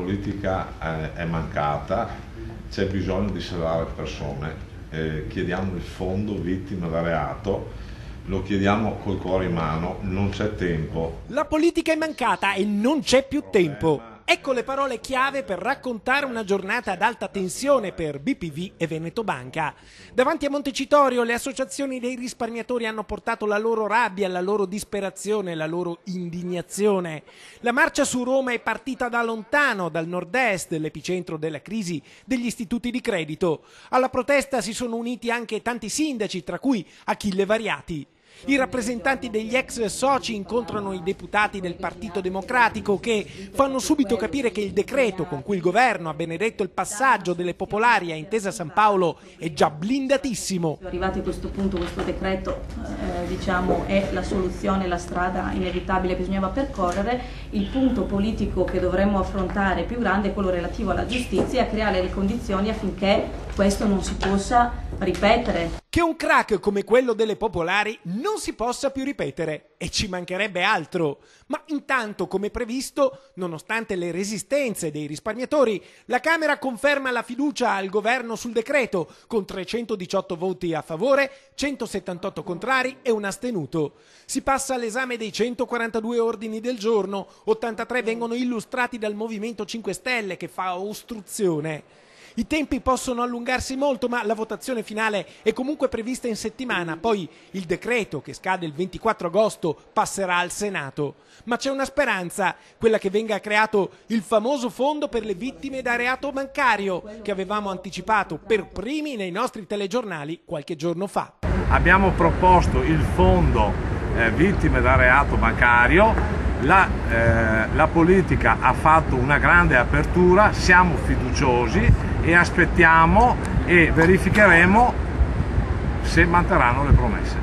politica è mancata, c'è bisogno di salvare persone. Chiediamo il fondo vittime da reato, lo chiediamo col cuore in mano, non c'è tempo. La politica è mancata e non c'è più tempo. Ecco le parole chiave per raccontare una giornata ad alta tensione per BPV e Veneto Banca. Davanti a Montecitorio le associazioni dei risparmiatori hanno portato la loro rabbia, la loro disperazione, la loro indignazione. La marcia su Roma è partita da lontano, dal nord-est, l'epicentro della crisi degli istituti di credito. Alla protesta si sono uniti anche tanti sindaci, tra cui Achille Variati. I rappresentanti degli ex soci incontrano i deputati del Partito Democratico che fanno subito capire che il decreto con cui il governo ha benedetto il passaggio delle popolari a Intesa San Paolo è già blindatissimo. Arrivati a questo punto, questo decreto diciamo, è la soluzione, la strada inevitabile che bisognava percorrere. Il punto politico che dovremmo affrontare più grande è quello relativo alla giustizia e a creare le condizioni affinché questo non si possa ripetere. Che un crack come quello delle popolari non si possa più ripetere, e ci mancherebbe altro. Ma intanto, come previsto, nonostante le resistenze dei risparmiatori, la Camera conferma la fiducia al governo sul decreto, con 318 voti a favore, 178 contrari e un astenuto. Si passa all'esame dei 142 ordini del giorno, 83 vengono illustrati dal Movimento 5 Stelle che fa ostruzione. I tempi possono allungarsi molto, ma la votazione finale è comunque prevista in settimana. Poi il decreto, che scade il 24 agosto, passerà al Senato. Ma c'è una speranza, quella che venga creato il famoso fondo per le vittime da reato bancario, che avevamo anticipato per primi nei nostri telegiornali qualche giorno fa. Abbiamo proposto il fondo vittime da reato bancario. La politica ha fatto una grande apertura, siamo fiduciosi e aspettiamo e verificheremo se manterranno le promesse.